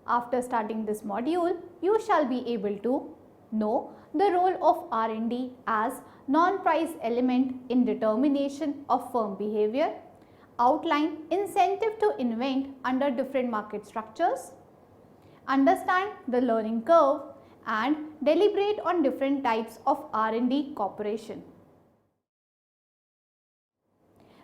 After studying this module, you shall be able to know the role of R&D as non-price element in determination of firm behavior, outline incentive to invent under different market structures, understand the learning curve, and deliberate on different types of R&D cooperation.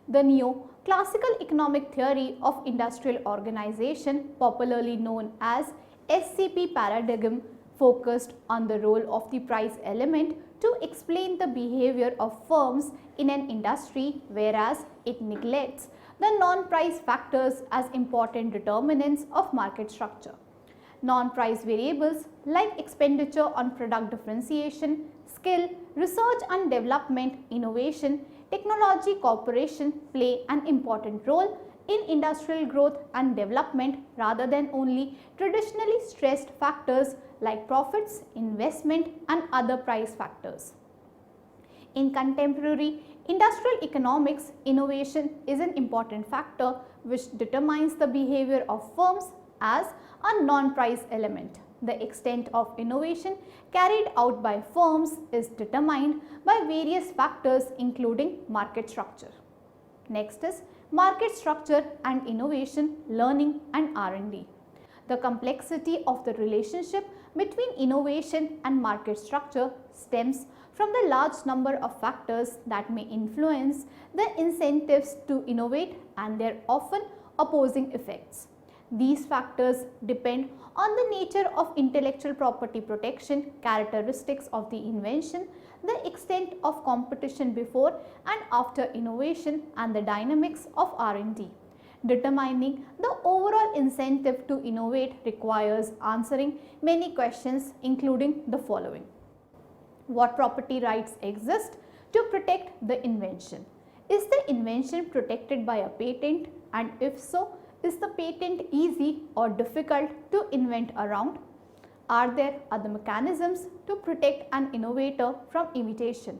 The neoclassical economic theory of industrial organization, popularly known as SCP paradigm, focused on the role of the price element to explain the behavior of firms in an industry, whereas it neglects the non-price factors as important determinants of market structure. Non-price variables like expenditure on product differentiation, skill, research and development, innovation, technology cooperation play an important role in industrial growth and development rather than only traditionally stressed factors like profits, investment and other price factors. In contemporary industrial economics, innovation is an important factor which determines the behavior of firms as a non-price element. The extent of innovation carried out by firms is determined by various factors including market structure. Next is market structure and innovation, learning and R&D. The complexity of the relationship between innovation and market structure stems from the large number of factors that may influence the incentives to innovate and their often opposing effects. These factors depend on the nature of intellectual property protection, characteristics of the invention, the extent of competition before and after innovation, and the dynamics of R&D. Determining the overall incentive to innovate requires answering many questions, including the following. What property rights exist to protect the invention? Is the invention protected by a patent, and if so, is the patent easy or difficult to invent around? Are there other mechanisms to protect an innovator from imitation?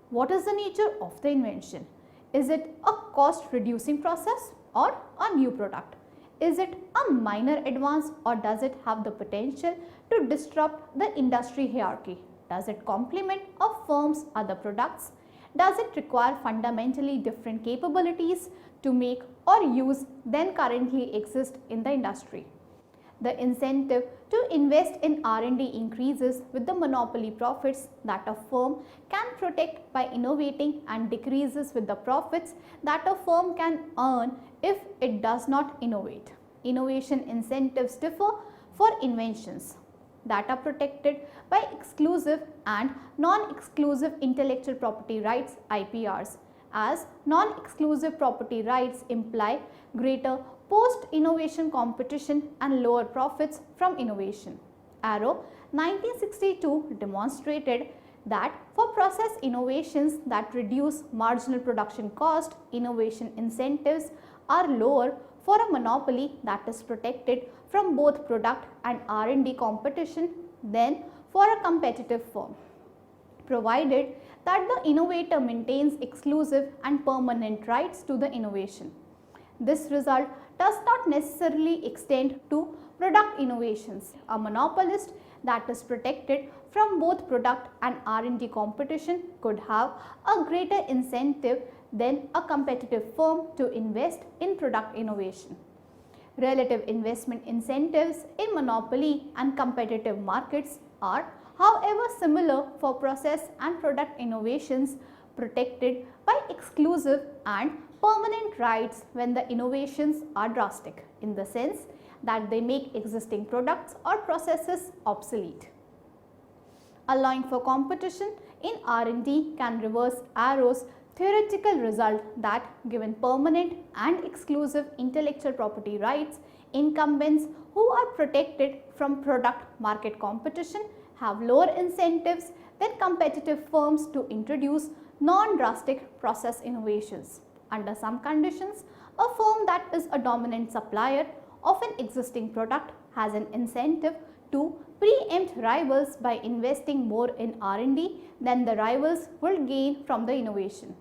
What is the nature of the invention? Is it a cost reducing process or a new product? Is it a minor advance or does it have the potential to disrupt the industry hierarchy? Does it complement a firm's other products? Does it require fundamentally different capabilities to make or use than currently exist in the industry? The incentive to invest in R&D increases with the monopoly profits that a firm can protect by innovating and decreases with the profits that a firm can earn if it does not innovate. Innovation incentives differ for inventions that are protected by exclusive and non-exclusive intellectual property rights (IPRs), as non-exclusive property rights imply greater post-innovation competition and lower profits from innovation. Arrow 1962 demonstrated that for process innovations that reduce marginal production cost, innovation incentives are lower for a monopoly that is protected from both product and R&D competition than for a competitive firm, provided that the innovator maintains exclusive and permanent rights to the innovation. This result does not necessarily extend to product innovations. A monopolist that is protected from both product and R&D competition could have a greater incentive than a competitive firm to invest in product innovation. Relative investment incentives in monopoly and competitive markets are, however, similar for process and product innovations protected by exclusive and permanent rights when the innovations are drastic, in the sense that they make existing products or processes obsolete. Allowing for competition in R&D can reverse Arrow's theoretical result that given permanent and exclusive intellectual property rights, incumbents who are protected from product market competition have lower incentives than competitive firms to introduce non-drastic process innovations. Under some conditions, a firm that is a dominant supplier of an existing product has an incentive to preempt rivals by investing more in R&D than the rivals will gain from the innovation.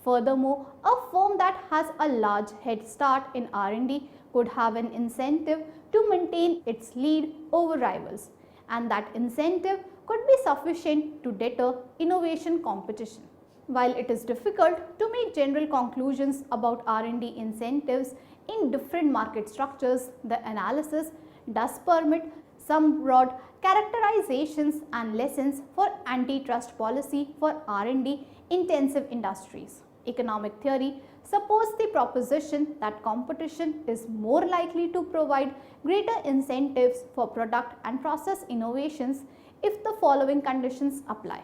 Furthermore, a firm that has a large head start in R&D could have an incentive to maintain its lead over rivals, and that incentive could be sufficient to deter innovation competition. While it is difficult to make general conclusions about R&D incentives in different market structures, the analysis does permit some broad characterizations and lessons for antitrust policy for R&D intensive industries. Economic theory supports the proposition that competition is more likely to provide greater incentives for product and process innovations if the following conditions apply.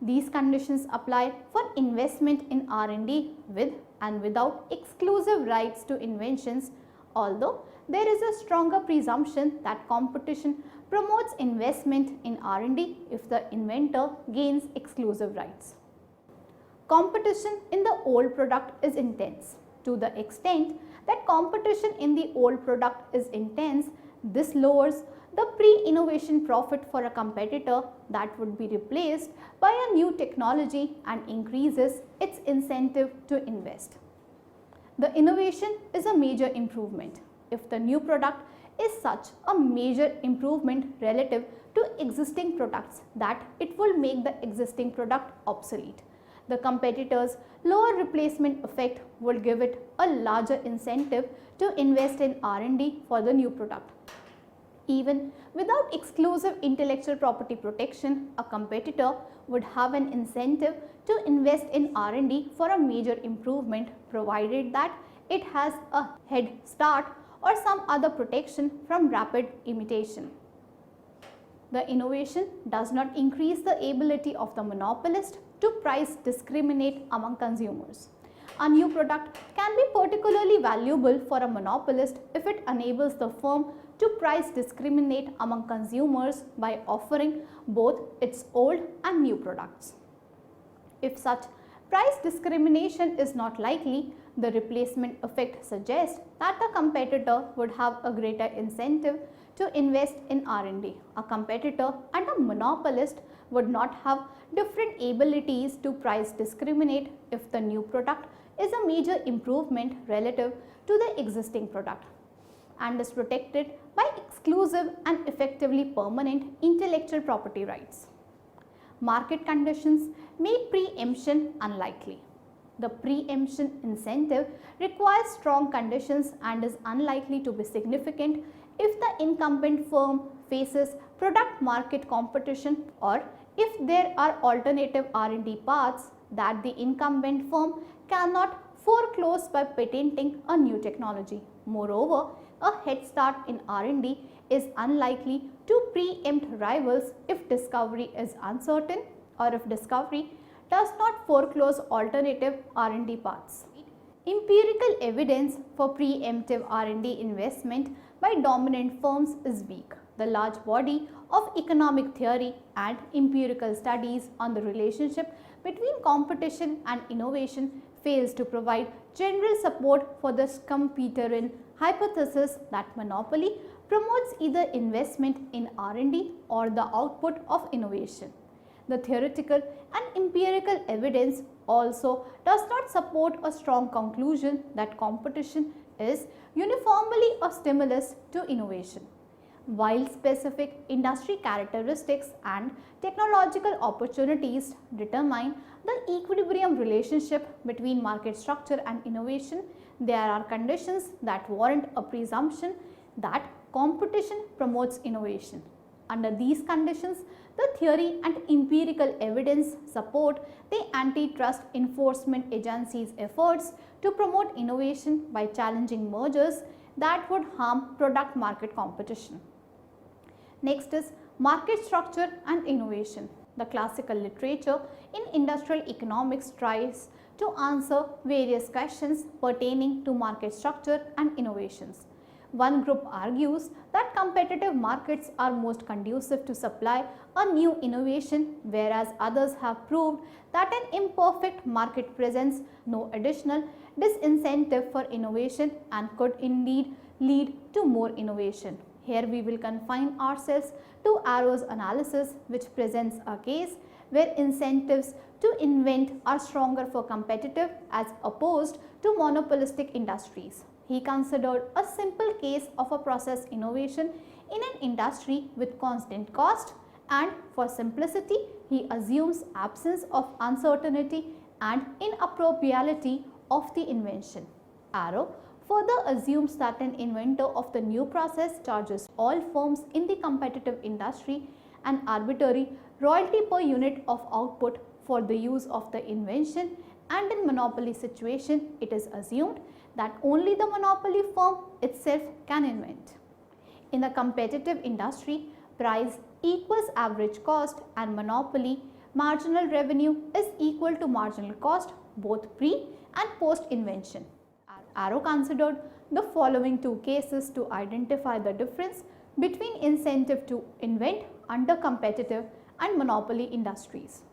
These conditions apply for investment in R&D with and without exclusive rights to inventions, although there is a stronger presumption that competition promotes investment in R&D if the inventor gains exclusive rights. Competition in the old product is intense. To the extent that competition in the old product is intense, this lowers the pre-innovation profit for a competitor that would be replaced by a new technology and increases its incentive to invest. The innovation is a major improvement. If the new product is such a major improvement relative to existing products that it will make the existing product obsolete, the competitor's lower replacement effect will give it a larger incentive to invest in R&D for the new product. Even without exclusive intellectual property protection, a competitor would have an incentive to invest in R&D for a major improvement, provided that it has a head start or some other protection from rapid imitation. The innovation does not increase the ability of the monopolist to price discriminate among consumers. A new product can be particularly valuable for a monopolist if it enables the firm to price discriminate among consumers by offering both its old and new products. If such price discrimination is not likely, the replacement effect suggests that the competitor would have a greater incentive to invest in R&D. A competitor and a monopolist would not have different abilities to price discriminate if the new product is a major improvement relative to the existing product and is protected by exclusive and effectively permanent intellectual property rights. Market conditions make preemption unlikely. The preemption incentive requires strong conditions and is unlikely to be significant if the incumbent firm faces product market competition or if there are alternative R&D paths that the incumbent firm cannot foreclose by patenting a new technology. Moreover, a head start in R&D is unlikely to preempt rivals if discovery is uncertain or if discovery does not foreclose alternative R&D paths. Empirical evidence for preemptive R&D investment by dominant firms is weak. The large body of economic theory and empirical studies on the relationship between competition and innovation fails to provide general support for the Schumpeterian hypothesis that monopoly promotes either investment in R&D or the output of innovation. The theoretical and empirical evidence also does not support a strong conclusion that competition is uniformly a stimulus to innovation. While specific industry characteristics and technological opportunities determine the equilibrium relationship between market structure and innovation, there are conditions that warrant a presumption that competition promotes innovation. Under these conditions, the theory and empirical evidence support the antitrust enforcement agency's efforts to promote innovation by challenging mergers that would harm product market competition. Next is market structure and innovation. The classical literature in industrial economics tries to answer various questions pertaining to market structure and innovations. One group argues that competitive markets are most conducive to supply a new innovation, whereas others have proved that an imperfect market presents no additional disincentive for innovation and could indeed lead to more innovation. Here we will confine ourselves to Arrow's analysis, which presents a case where incentives to invent are stronger for competitive as opposed to monopolistic industries. He considered a simple case of a process innovation in an industry with constant cost, and for simplicity he assumes absence of uncertainty and inappropriability of the invention. Arrow further assumes that an inventor of the new process charges all firms in the competitive industry an arbitrary royalty per unit of output for the use of the invention, and in monopoly situation it is assumed that only the monopoly firm itself can invent. In a competitive industry, price equals average cost and monopoly marginal revenue is equal to marginal cost both pre and post invention. Arrow considered the following two cases to identify the difference between incentive to invent under competitive and monopoly industries.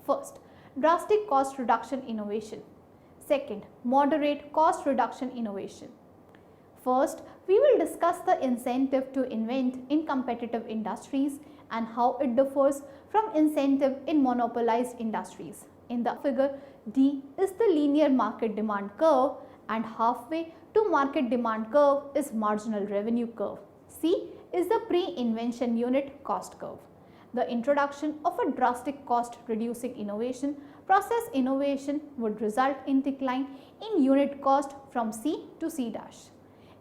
First, drastic cost reduction innovation. Second, moderate cost reduction innovation. First, we will discuss the incentive to invent in competitive industries and how it differs from incentive in monopolized industries. In the figure, D is the linear market demand curve and halfway to market demand curve is marginal revenue curve. C is the pre-invention unit cost curve. The introduction of a drastic cost reducing innovation, process innovation would result in decline in unit cost from C to C dash.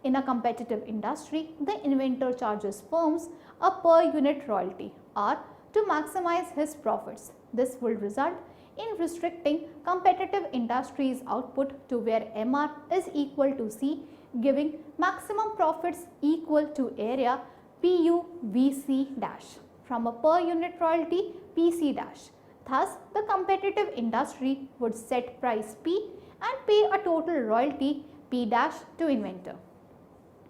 In a competitive industry, the inventor charges firms a per unit royalty R to maximize his profits. This will result in restricting competitive industries' output to where MR is equal to C, giving maximum profits equal to area PU VC dash from a per unit royalty PC dash. Thus, the competitive industry would set price P and pay a total royalty P dash to inventor.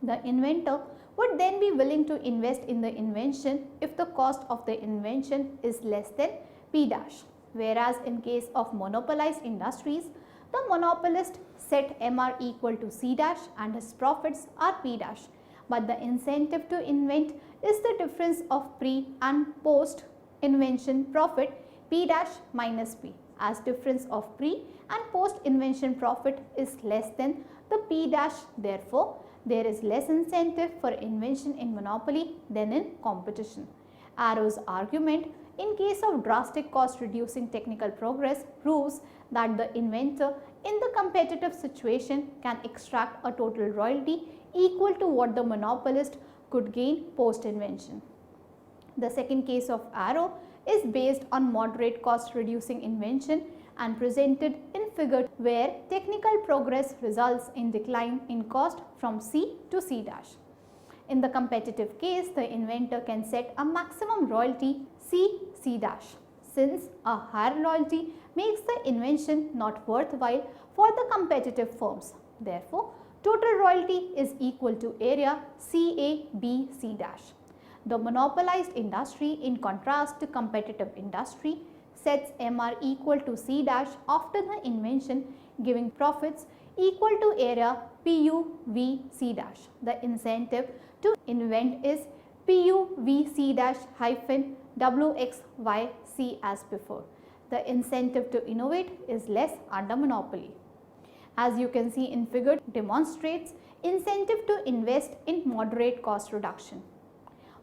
The inventor would then be willing to invest in the invention if the cost of the invention is less than P dash. Whereas in case of monopolized industries, the monopolist set MR equal to C dash and his profits are P dash. But the incentive to invent is the difference of pre and post invention profit P dash minus P, as difference of pre and post invention profit is less than the P dash. Therefore, there is less incentive for invention in monopoly than in competition. Arrow's argument in case of drastic cost reducing technical progress proves that the inventor in the competitive situation can extract a total royalty equal to what the monopolist could gain post invention. The second case of Arrow is based on moderate cost reducing invention and presented in figure where technical progress results in decline in cost from C to C dash. In the competitive case, the inventor can set a maximum royalty C dash, since a higher royalty makes the invention not worthwhile for the competitive firms. Therefore, total royalty is equal to area CA/BC dash. The monopolized industry, in contrast to competitive industry, sets MR equal to C dash after the invention, giving profits equal to area PU/VC dash. The incentive to invent is PU/VC dash hyphen WXYC as before. The incentive to innovate is less under monopoly. As you can see in figure, demonstrates incentive to invest in moderate cost reduction.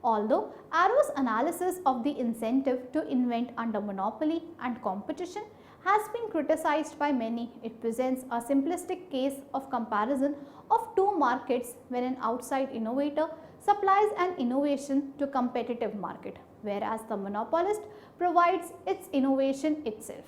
Although Arrow's analysis of the incentive to invent under monopoly and competition has been criticized by many, it presents a simplistic case of comparison of two markets when an outside innovator supplies an innovation to competitive market, whereas the monopolist provides its innovation itself.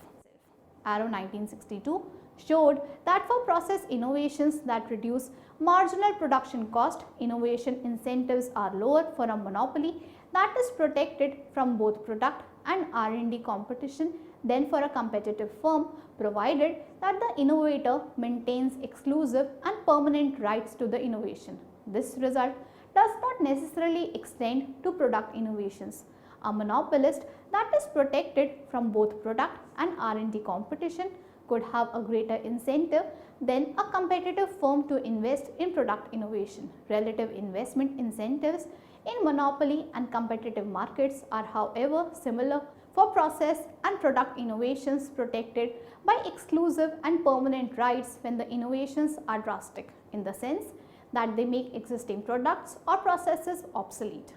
Arrow 1962 showed that for process innovations that reduce marginal production cost, innovation incentives are lower for a monopoly that is protected from both product and R&D competition than for a competitive firm, provided that the innovator maintains exclusive and permanent rights to the innovation. This result does not necessarily extend to product innovations. A monopolist that is protected from both product and R&D competition could have a greater incentive than a competitive firm to invest in product innovation. Relative investment incentives in monopoly and competitive markets are, however, similar for process and product innovations protected by exclusive and permanent rights when the innovations are drastic, in the sense that they make existing products or processes obsolete.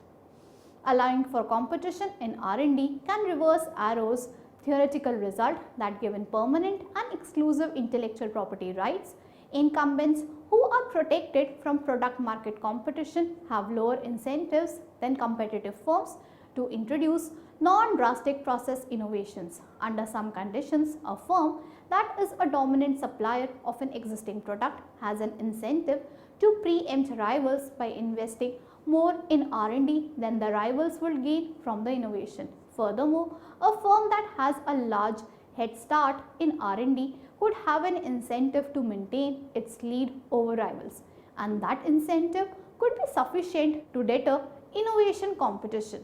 Allowing for competition in R&D can reverse Arrow's theoretical result that given permanent and exclusive intellectual property rights, incumbents who are protected from product market competition have lower incentives than competitive firms to introduce non-drastic process innovations. Under some conditions, a firm that is a dominant supplier of an existing product has an incentive to preempt rivals by investing more in R&D than the rivals will gain from the innovation. Furthermore, a firm that has a large head start in R&D could have an incentive to maintain its lead over rivals, and that incentive could be sufficient to deter innovation competition.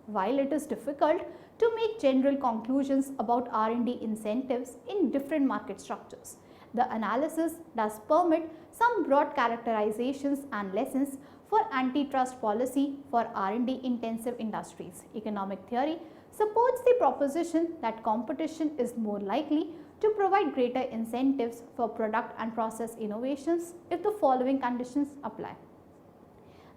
While it is difficult to make general conclusions about R&D incentives in different market structures, the analysis does permit some broad characterizations and lessons for antitrust policy for R&D intensive industries. Economic theory supports the proposition that competition is more likely to provide greater incentives for product and process innovations if the following conditions apply.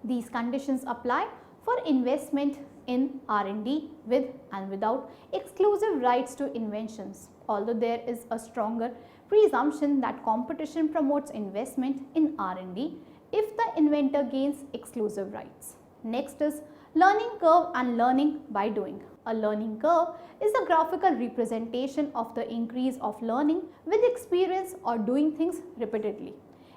These conditions apply for investment in R&D with and without exclusive rights to inventions, although there is a stronger presumption that competition promotes investment in R&D if the inventor gains exclusive rights. Next is learning curve and learning by doing. A learning curve is a graphical representation of the increase of learning with experience or doing things repeatedly.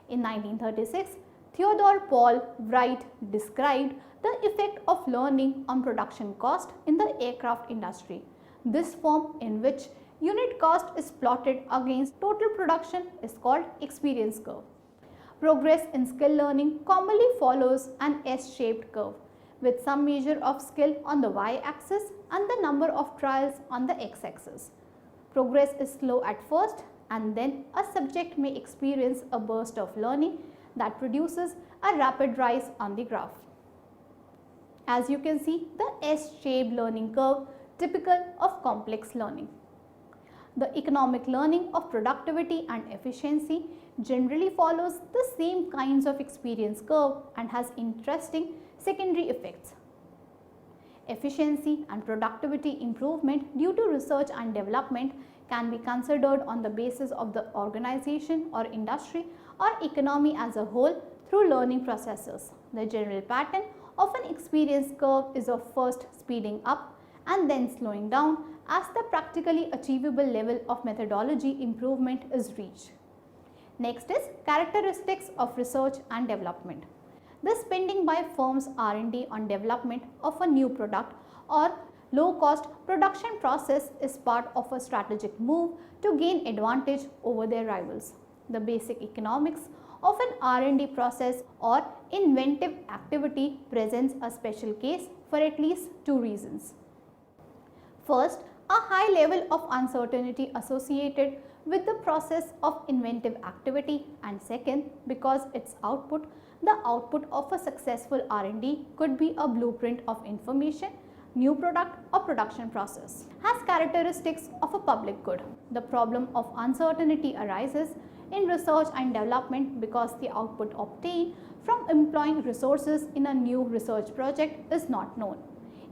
In 1936, Theodore Paul Wright described the effect of learning on production cost in the aircraft industry. This form in which unit cost is plotted against total production is called experience curve. Progress in skill learning commonly follows an S-shaped curve with some measure of skill on the y-axis and the number of trials on the x-axis. Progress is slow at first, and then a subject may experience a burst of learning that produces a rapid rise on the graph. As you can see, the S-shaped learning curve typical of complex learning. The economic learning of productivity and efficiency generally follows the same kinds of experience curve and has interesting secondary effects. Efficiency and productivity improvement due to research and development can be considered on the basis of the organization or industry or economy as a whole through learning processes. The general pattern of an experience curve is of first speeding up and then slowing down as the practically achievable level of methodology improvement is reached. Next is characteristics of research and development. The spending by firms R&D on development of a new product or low-cost production process is part of a strategic move to gain advantage over their rivals. The basic economics of an R&D process or inventive activity presents a special case for at least two reasons. First, a high level of uncertainty associated with the process of inventive activity, and second, because its output, the output of a successful R&D could be a blueprint of information, new product or production process, has characteristics of a public good. The problem of uncertainty arises in research and development because the output obtained from employing resources in a new research project is not known.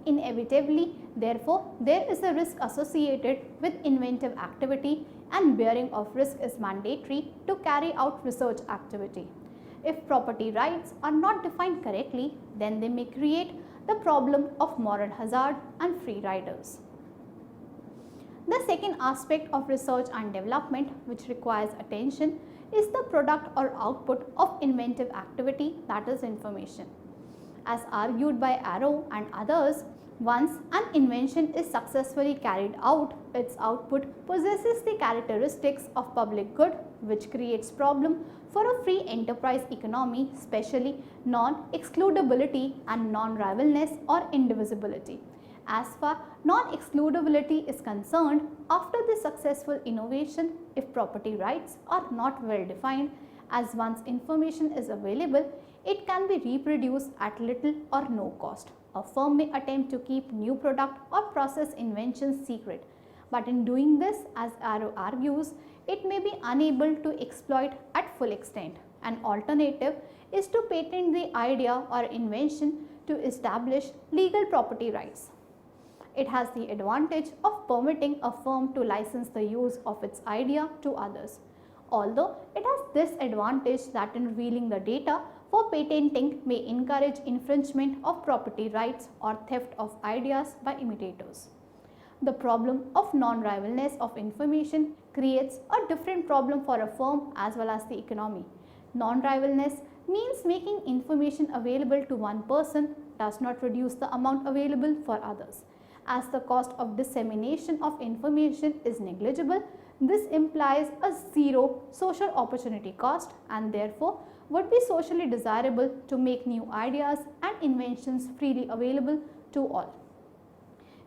Inevitably, therefore, there is a risk associated with inventive activity, and bearing of risk is mandatory to carry out research activity. If property rights are not defined correctly, then they may create the problem of moral hazard and free riders. The second aspect of research and development which requires attention is the product or output of inventive activity, that is information. As argued by Arrow and others, once an invention is successfully carried out, its output possesses the characteristics of public good, which creates problem for a free enterprise economy, especially non-excludability and non-rivalness or indivisibility. As far non-excludability is concerned, after the successful innovation, if property rights are not well defined, as once information is available, it can be reproduced at little or no cost. A firm may attempt to keep new product or process inventions secret, but in doing this, as Arrow argues, it may be unable to exploit at full extent. An alternative is to patent the idea or invention to establish legal property rights. It has the advantage of permitting a firm to license the use of its idea to others. Although it has this advantage that in revealing the data for patenting may encourage infringement of property rights or theft of ideas by imitators. The problem of non-rivalness of information creates a different problem for a firm as well as the economy. Non-rivalness means making information available to one person does not reduce the amount available for others. As the cost of dissemination of information is negligible, this implies a zero social opportunity cost and therefore would be socially desirable to make new ideas and inventions freely available to all.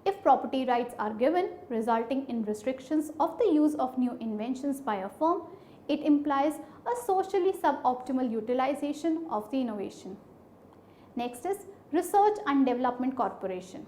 If property rights are given, resulting in restrictions of the use of new inventions by a firm, it implies a socially suboptimal utilization of the innovation. Next is Research and Development Corporation.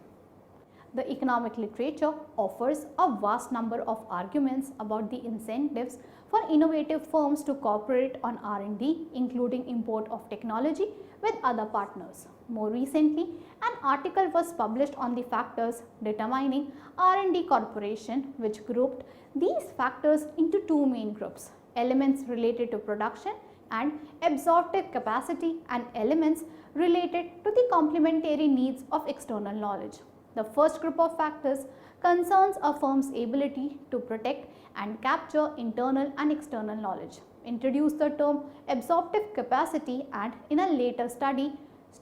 The economic literature offers a vast number of arguments about the incentives for innovative firms to cooperate on R&D, including import of technology with other partners. More recently, an article was published on the factors determining R&D corporation, which grouped these factors into two main groups: elements related to production and absorptive capacity, and elements related to the complementary needs of external knowledge. The first group of factors concerns a firm's ability to protect and capture internal and external knowledge. Introduced the term absorptive capacity and in a later study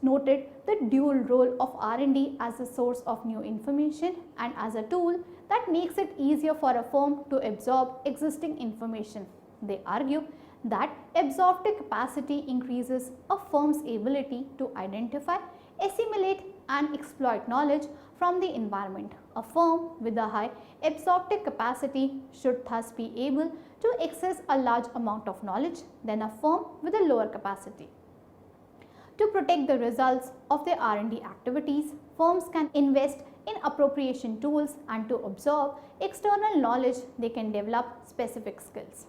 noted the dual role of R&D as a source of new information and as a tool that makes it easier for a firm to absorb existing information. They argue that absorptive capacity increases a firm's ability to identify, assimilate and exploit knowledge from the environment. A firm with a high absorptive capacity should thus be able to access a large amount of knowledge than a firm with a lower capacity. To protect the results of their R&D activities, firms can invest in appropriation tools, and to absorb external knowledge, they can develop specific skills.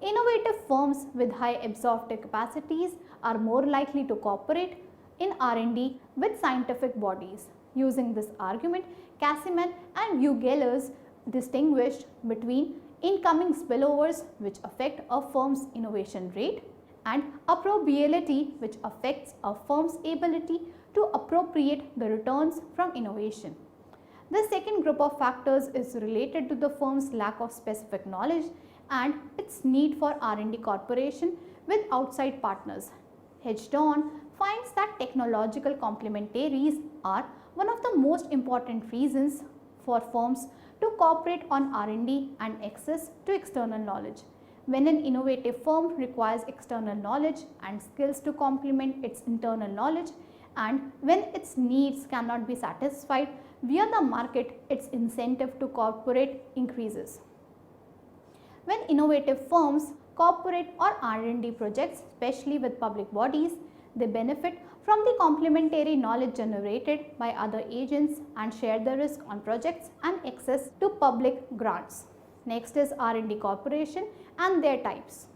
Innovative firms with high absorptive capacities are more likely to cooperate in R&D with scientific bodies. Using this argument, Cassiman and Vue-Gellers distinguished between incoming spillovers, which affect a firm's innovation rate, and appropriability, which affects a firm's ability to appropriate the returns from innovation. The second group of factors is related to the firm's lack of specific knowledge and its need for R&D cooperation with outside partners. Hedgedon finds that technological complementaries are one of the most important reasons for firms to cooperate on R&D and access to external knowledge. When an innovative firm requires external knowledge and skills to complement its internal knowledge, and when its needs cannot be satisfied via the market, its incentive to cooperate increases. When innovative firms cooperate on R&D projects, especially with public bodies, they benefit from the complementary knowledge generated by other agents and share the risk on projects and access to public grants. Next is R&D corporation and their types.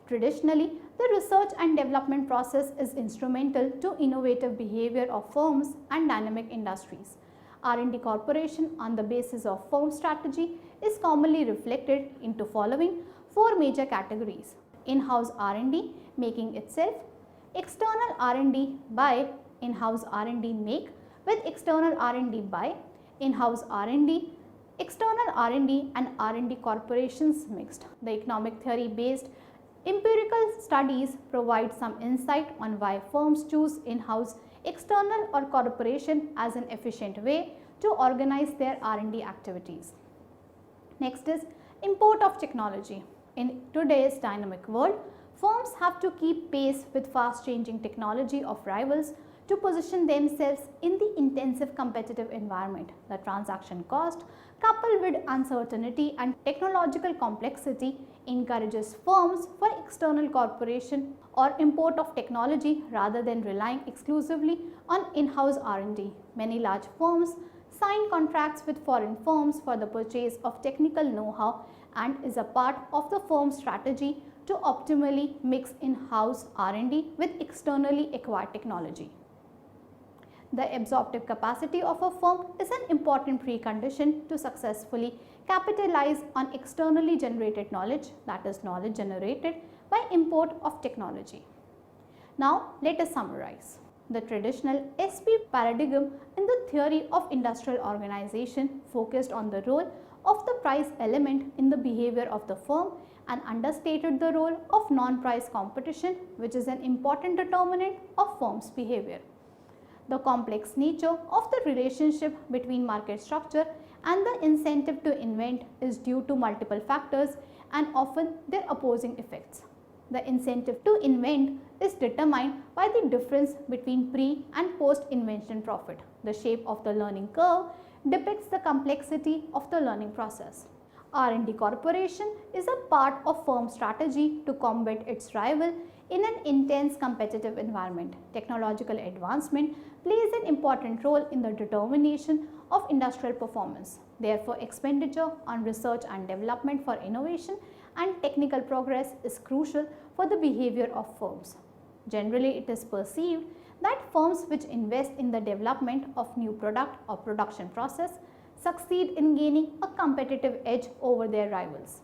Traditionally, the research and development process is instrumental to innovative behavior of firms and dynamic industries. R&D corporation on the basis of firm strategy is commonly reflected into following four major categories: in-house R&D, making itself; external R&D by, in-house R&D make, with external R&D by, in-house R&D, external R&D and R&D corporations mixed. The economic theory based empirical studies provide some insight on why firms choose in-house, external or corporation as an efficient way to organize their R&D activities. Next is import of technology. In today's dynamic world, firms have to keep pace with fast changing technology of rivals to position themselves in the intensive competitive environment. The transaction cost, coupled with uncertainty and technological complexity, encourages firms for external cooperation or import of technology rather than relying exclusively on in-house R&D. Many large firms sign contracts with foreign firms for the purchase of technical know-how and is a part of the firm's strategy to optimally mix in-house R&D with externally acquired technology. The absorptive capacity of a firm is an important precondition to successfully capitalize on externally generated knowledge, that is knowledge generated by import of technology. Now let us summarize. The traditional SP paradigm in the theory of industrial organization focused on the role of the price element in the behavior of the firm and understated the role of non-price competition, which is an important determinant of firm's behavior. The complex nature of the relationship between market structure and the incentive to invent is due to multiple factors and often their opposing effects. The incentive to invent is determined by the difference between pre and post-invention profit. The shape of the learning curve depicts the complexity of the learning process. R&D corporation is a part of firm strategy to combat its rival in an intense competitive environment. Technological advancement plays an important role in the determination of industrial performance. Therefore, expenditure on research and development for innovation and technical progress is crucial for the behavior of firms. Generally, it is perceived that firms which invest in the development of new product or production process succeed in gaining a competitive edge over their rivals.